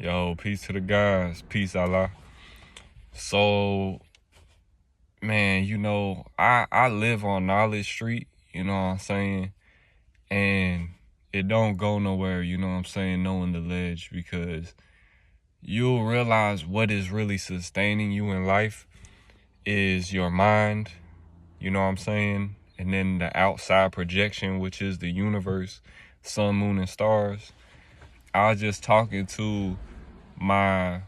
Yo, peace to the guys. Peace, Allah. So, man, I live on Knowledge Street, you know what I'm saying? And it don't go nowhere, you know what I'm saying, knowing the ledge, because you'll realize what is really sustaining you in life is your mind, you know what I'm saying? And then the outside projection, which is the universe, sun, moon, and stars. I was just talking to my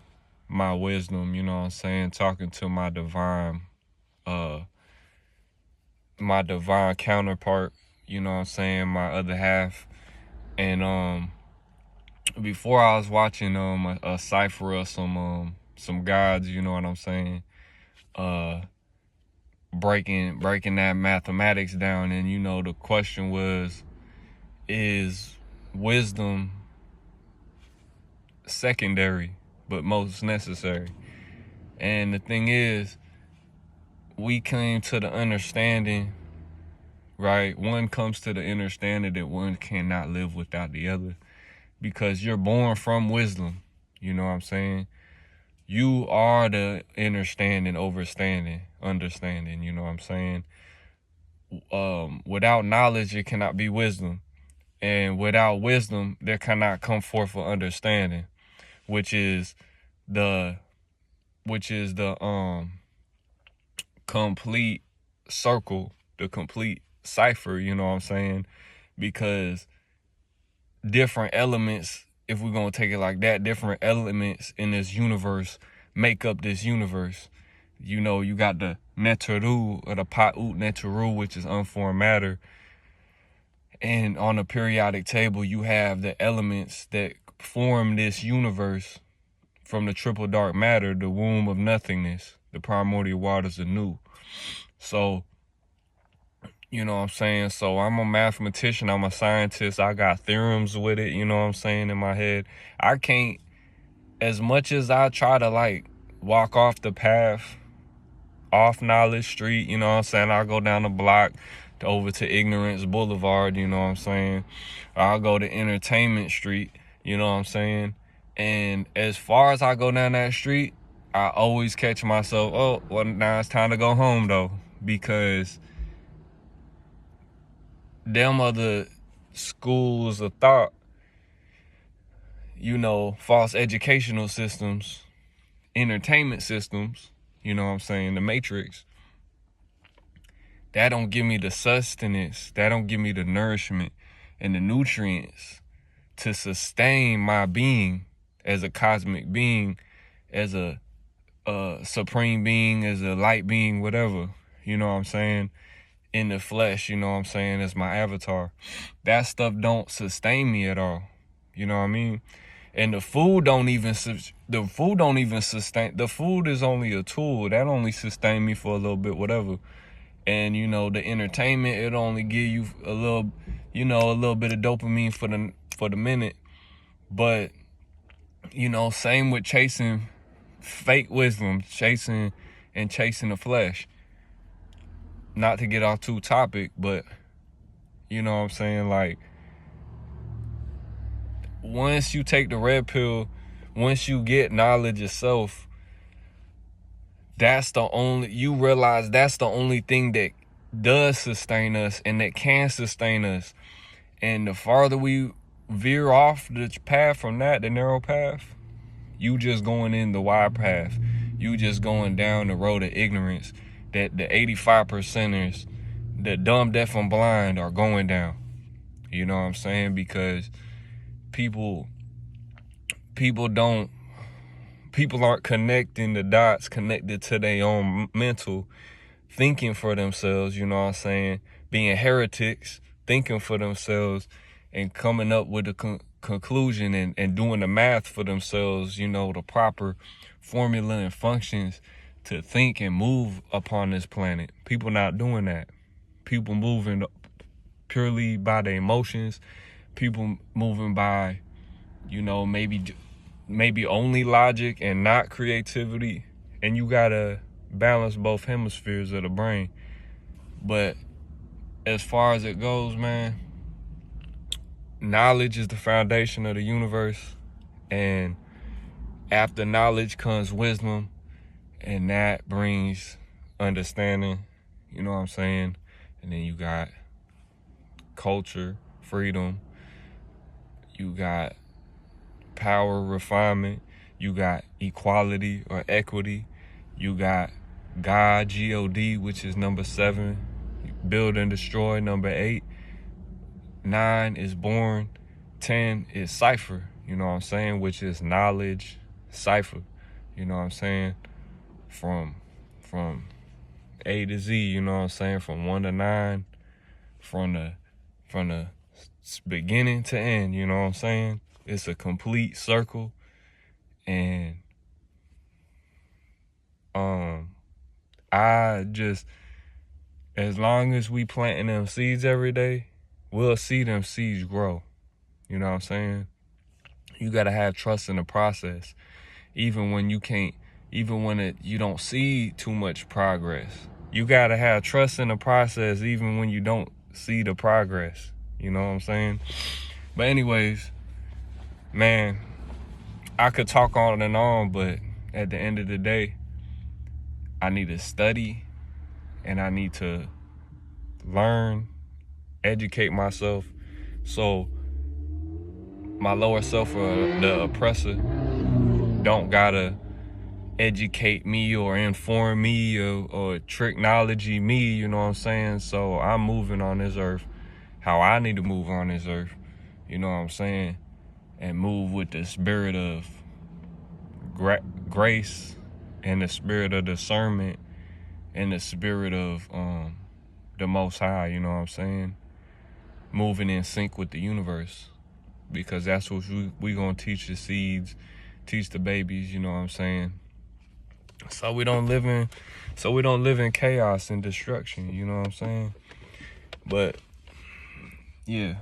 my wisdom, you know what I'm saying, talking to uh my divine counterpart, you know what I'm saying, my other half. And before I was watching a cipher of some gods, you know what I'm saying, uh breaking that mathematics down. And the question was, is wisdom secondary but most necessary? And the thing is, we came to the understanding, right? One comes to the understanding that one cannot live without the other, because you're born from wisdom. You know what I'm saying? You are the understanding, understanding, you know what I'm saying? Without knowledge, it cannot be wisdom. And without wisdom, there cannot come forth an understanding, which is the complete circle, the complete cipher, you know what I'm saying? Because different elements, if we're going to take it like that, different elements in this universe make up this universe. You got the Neteru, or the Pa'ut Neteru, which is unformed matter. And on the periodic table, you have the elements that form this universe from the triple dark matter, the womb of nothingness, the primordial waters anew. So, you know what I'm saying? So I'm a mathematician, I'm a scientist, I got theorems with it, you know what I'm saying, in my head. I can't, as much as I try to walk off the path, off Knowledge Street, you know what I'm saying, I'll go down the block over to Ignorance Boulevard, you know what I'm saying, or I'll go to Entertainment Street, you know what I'm saying. And as far as I go down that street, I always catch myself, oh, well, now it's time to go home though, because them other schools of thought, false educational systems, entertainment systems, you know what I'm saying, the Matrix, that don't give me the sustenance, that don't give me the nourishment and the nutrients to sustain my being as a cosmic being, as a supreme being, as a light being, whatever, you know what I'm saying, in the flesh, you know what I'm saying, as my avatar. That stuff don't sustain me at all, you know what I mean? And the food don't even sustain. The food is only a tool that only sustain me for a little bit, whatever. And the entertainment, it only give you a little bit of dopamine for the minute. But same with chasing fake wisdom, chasing the flesh. Not to get off too topic, but you know what I'm saying, once you take the red pill, once you get knowledge itself, you realize that's the only thing that does sustain us and that can sustain us. And the farther we veer off the path from that, the narrow path, you just going in the wide path. You just going down the road of ignorance that the 85%ers, the dumb, deaf, and blind are going down. You know what I'm saying? Because people aren't connecting the dots, connected to their own mental, thinking for themselves, you know what I'm saying, being heretics, thinking for themselves and coming up with a conclusion and doing the math for themselves, the proper formula and functions to think and move upon this planet. People not doing that. People moving purely by their emotions. People moving by, maybe only logic and not creativity. And you gotta balance both hemispheres of the brain. But as far as it goes, man, knowledge is the foundation of the universe. And After knowledge comes wisdom, and that brings understanding, you know what I'm saying? And then you got culture, freedom, you got power, refinement, you got equality or equity, you got God, G-O-D, which is number 7, build and destroy, number 8, 9 is born, 10 is cipher, you know what I'm saying, which is knowledge, cipher, you know what I'm saying, from A to Z, you know what I'm saying, from 1 to 9, from the beginning to end, you know what I'm saying? It's a complete circle. And I just, as long as we planting them seeds every day, we'll see them seeds grow. You know what I'm saying? You gotta have trust in the process, even when you can't, even when you don't see too much progress. You gotta have trust in the process, even when you don't see the progress. You know what I'm saying? But anyways, man, I could talk on and on, but at the end of the day, I need to study and I need to learn, educate myself, so my lower self or the oppressor don't gotta educate me or inform me or technology me, you know what I'm saying? So I'm moving on this earth how I need to move on this earth, you know what I'm saying? And move with the spirit of grace and the spirit of discernment and the spirit of the Most High, you know what I'm saying? Moving in sync with the universe, because that's what we gonna teach the seeds, teach the babies, you know what I'm saying? So we don't live in chaos and destruction, you know what I'm saying? But yeah,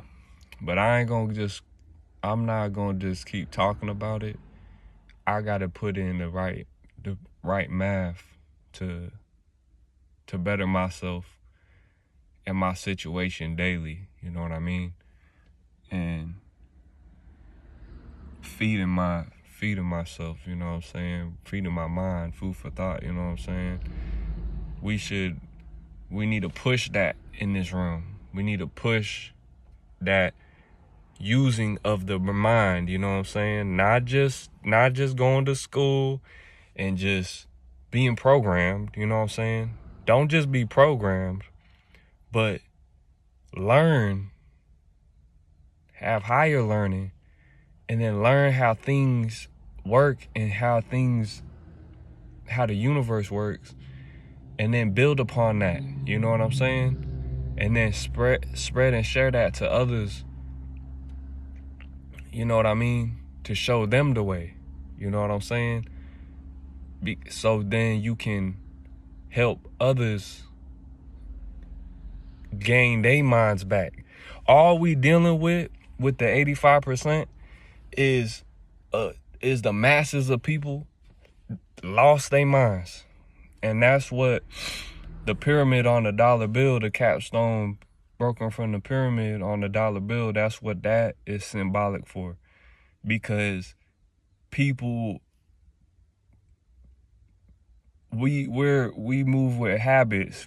but I'm not gonna just keep talking about it. I gotta put in the right math to better myself and my situation daily, you know what I mean? And feeding myself, you know what I'm saying? Feeding my mind, food for thought, you know what I'm saying? We need to push that in this room. We need to push that using of the mind, you know what I'm saying? Not just going to school and just being programmed, you know what I'm saying? Don't just be programmed, but learn, have higher learning, and then learn how things work and how the universe works, and then build upon that, you know what I'm saying? And then spread and share that to others, you know what I mean? To show them the way, you know what I'm saying? So then you can help others gain their minds back. All we dealing with the 85% is the masses of people lost their minds. And that's what the pyramid on the dollar bill, the capstone broken from the pyramid on the dollar bill, that's what that is symbolic for. Because people, we move with habits.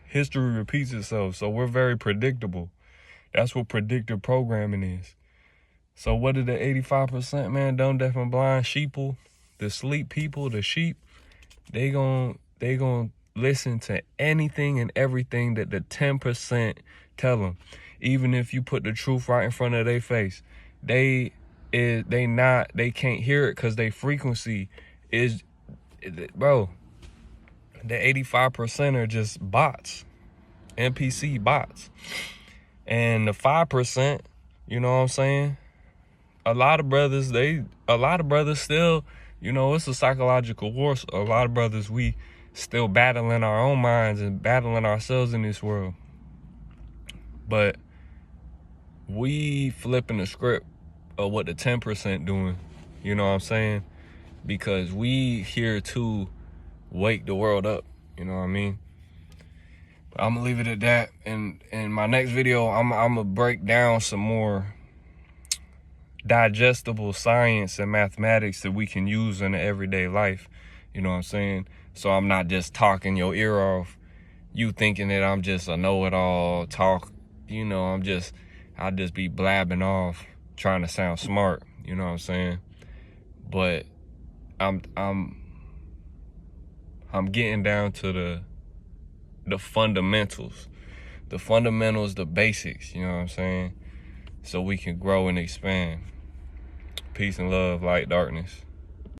History repeats itself, so we're very predictable. That's what predictive programming is. So what are the 85%, man? Dumb, deaf, and blind sheeple, the sleep people, the sheep, they gon' listen to anything and everything that the 10% tell them. Even if you put the truth right in front of their face, they can't hear it because their frequency is, bro, the 85% are just bots, NPC bots. And the 5%, you know what I'm saying? A lot of brothers still, you know, it's a psychological war. So a lot of brothers, we still battling our own minds and battling ourselves in this world. But we flipping the script of what the 10% doing, you know what I'm saying? Because we here to wake the world up, you know what I mean? But I'm gonna leave it at that. And in my next video, I'm gonna break down some more digestible science and mathematics that we can use in the everyday life. You know what I'm saying? So I'm not just talking your ear off, you thinking that I'm just a know-it-all talk. You know, I'll just be blabbing off trying to sound smart. You know what I'm saying? But I'm getting down to the fundamentals. The fundamentals, the basics, you know what I'm saying? So we can grow and expand. Peace and love, light, darkness.